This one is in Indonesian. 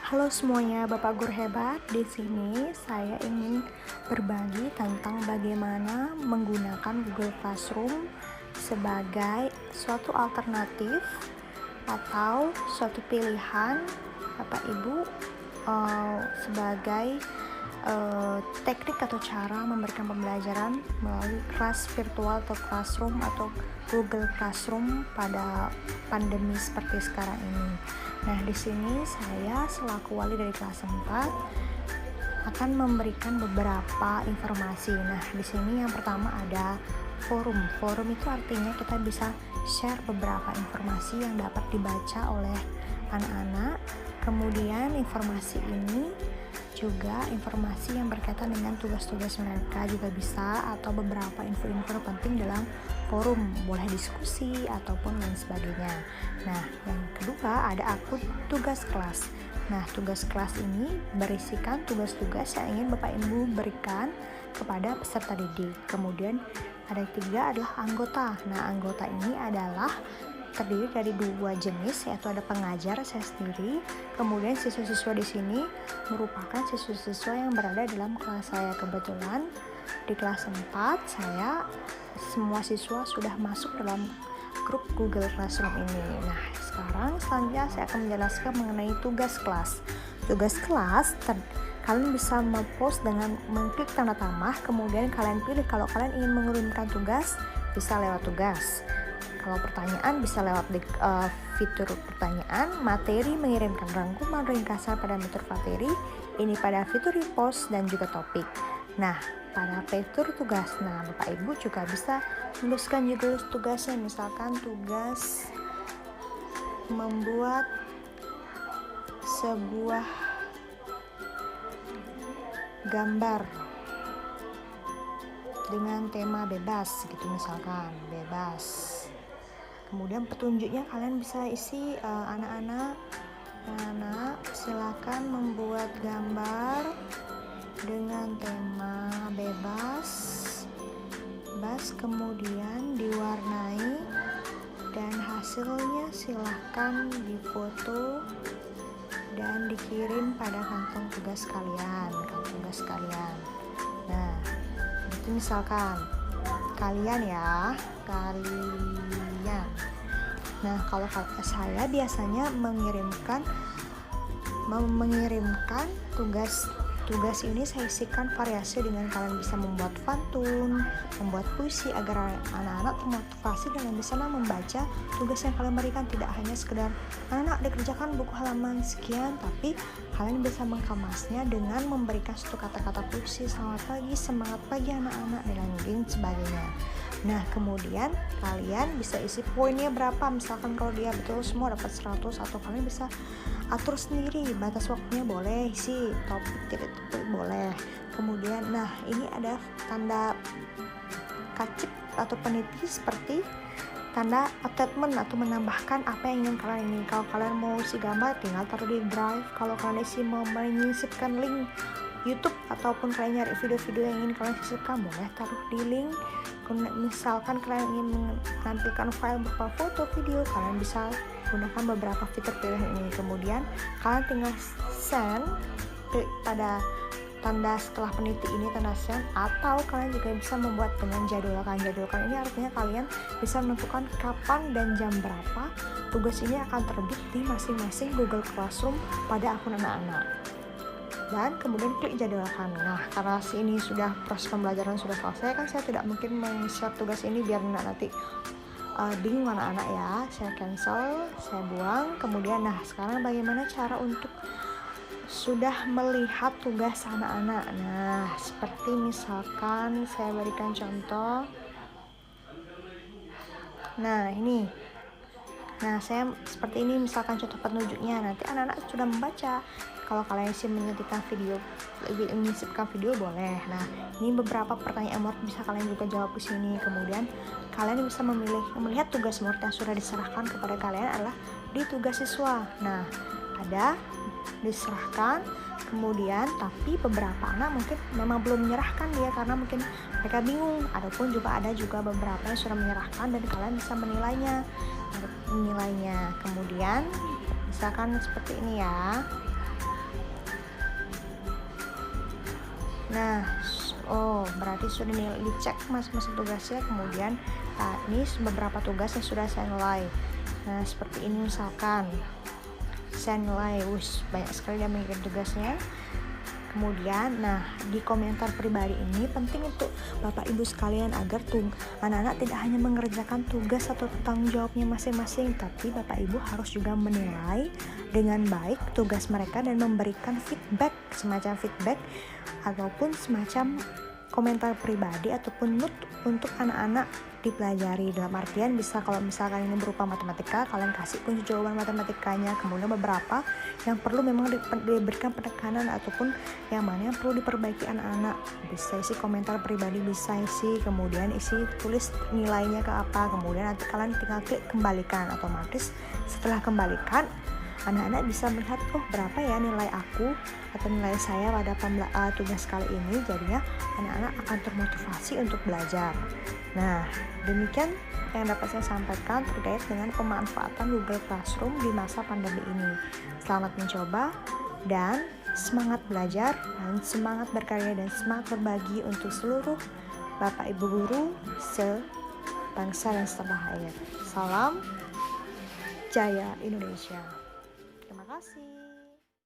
Halo semuanya, Bapak Guru hebat. Di sini saya ingin berbagi tentang bagaimana menggunakan Google Classroom sebagai suatu alternatif atau suatu pilihan Bapak Ibu sebagai teknik atau cara memberikan pembelajaran melalui kelas virtual atau classroom atau Google Classroom pada pandemi seperti sekarang ini. Nah, di sini saya selaku wali dari kelas 4 akan memberikan beberapa informasi. Nah, di sini yang pertama ada forum. Forum itu artinya kita bisa share beberapa informasi yang dapat dibaca oleh anak-anak. Kemudian informasi ini juga informasi yang berkaitan dengan tugas-tugas mereka juga bisa, atau beberapa info-info penting dalam forum, boleh diskusi ataupun lain sebagainya. Nah, yang kedua ada akun tugas kelas. Nah, tugas kelas ini berisikan tugas-tugas yang ingin Bapak Ibu berikan kepada peserta didik. Kemudian ada yang ketiga adalah anggota. Nah, anggota ini adalah terdiri dari dua jenis, yaitu ada pengajar, saya sendiri, kemudian siswa-siswa di sini merupakan siswa-siswa yang berada dalam kelas saya. Kebetulan di kelas 4 saya semua siswa sudah masuk dalam grup Google Classroom ini. Nah, sekarang selanjutnya saya akan menjelaskan mengenai tugas kelas. Tugas kelas kalian bisa mempost dengan mengklik tanda tamah, kemudian kalian pilih kalau kalian ingin mengirimkan tugas bisa lewat tugas. Kalau pertanyaan bisa lewat fitur pertanyaan, materi mengirimkan rangkuman ringkasan pada fitur materi, ini pada fitur repost dan juga topik. Nah, pada fitur tugas, nah Bapak Ibu juga bisa menuliskan juga tugasnya, misalkan tugas membuat sebuah gambar dengan tema bebas gitu, misalkan bebas. Kemudian petunjuknya kalian bisa isi anak-anak silakan membuat gambar dengan tema bebas, kemudian diwarnai dan hasilnya silakan difoto dan dikirim pada kantong tugas kalian. Nah, itu misalkan kalian. Nah, kalau saya biasanya mengirimkan tugas ini saya isikan variasi dengan kalian bisa membuat pantun, membuat puisi agar anak-anak termotivasi dengan bisa membaca tugas yang kalian berikan. Tidak hanya sekedar anak dikerjakan buku halaman sekian, tapi kalian bisa mengemasnya dengan memberikan satu kata-kata puisi, selamat pagi, semangat pagi anak-anak, dan lain sebagainya. Nah, kemudian kalian bisa isi poinnya berapa, misalkan kalau dia betul semua dapat 100, atau kalian bisa atur sendiri batas waktunya, boleh isi topik boleh. Kemudian nah ini ada tanda kacip atau peniti seperti tanda attachment atau menambahkan apa yang ingin kalian ini. Kalau kalian mau isi gambar tinggal taruh di drive. Kalau kalian mau menyisipkan link YouTube ataupun kalian nyari video-video yang ingin kalian sisipkan, boleh taruh di link. Misalkan kalian ingin menampilkan file berupa foto, video, kalian bisa gunakan beberapa fitur pilihan ini. Kemudian kalian tinggal send, klik pada tanda setelah peniti ini, tanda send, atau kalian juga bisa membuat dengan jadwalkan. Jadwalkan ini artinya kalian bisa menentukan kapan dan jam berapa tugas ini akan terbit di masing-masing Google Classroom pada akun anak-anak. Dan kemudian klik jadwalkan. Nah, karena ini sudah proses pembelajaran sudah selesai, kan saya tidak mungkin men-share tugas ini biar nanti bingung anak-anak ya. Saya cancel, saya buang. Kemudian nah, sekarang bagaimana cara untuk sudah melihat tugas anak-anak. Nah, seperti misalkan saya berikan contoh. Nah, ini. Nah, saya seperti ini misalkan contoh petunjuknya. Nanti anak-anak sudah membaca. Kalau kalian menyisipkan video boleh. Nah, ini beberapa pertanyaan murid bisa kalian juga jawab di sini. Kemudian kalian bisa melihat tugas murid yang sudah diserahkan kepada kalian adalah di tugas siswa. Nah, ada diserahkan, kemudian tapi beberapa anak mungkin memang belum menyerahkan dia karena mungkin mereka bingung. Adapun juga ada beberapa yang sudah menyerahkan dan kalian bisa menilainya. Kemudian misalkan seperti ini ya. Nah, berarti sudah dicek masing-masing tugasnya. Kemudian ini beberapa tugas yang sudah saya nilai. Nah, seperti ini misalkan saya nilai, banyak sekali yang mengikuti tugasnya. Kemudian, di komentar pribadi ini penting untuk Bapak Ibu sekalian agar anak-anak tidak hanya mengerjakan tugas atau tanggung jawabnya masing-masing, tapi Bapak Ibu harus juga menilai dengan baik tugas mereka dan memberikan semacam feedback ataupun semacam komentar pribadi ataupun note untuk anak-anak dipelajari. Dalam artian bisa, kalau misalkan ini berupa matematika, kalian kasih kunci jawaban matematikanya, kemudian beberapa yang perlu memang diberikan penekanan ataupun yang mana yang perlu diperbaiki anak-anak, bisa isi komentar pribadi, bisa isi, kemudian tulis nilainya ke apa, kemudian nanti kalian tinggal klik kembalikan. Otomatis setelah kembalikan, anak-anak bisa melihat, berapa ya nilai aku atau nilai saya pada tugas kali ini. Jadinya anak-anak akan termotivasi untuk belajar. Nah, demikian yang dapat saya sampaikan terkait dengan pemanfaatan Google Classroom di masa pandemi ini. Selamat mencoba dan semangat belajar dan semangat berkarya dan semangat berbagi untuk seluruh Bapak Ibu guru sebangsa dan setanah air. Salam Jaya Indonesia. Terima kasih.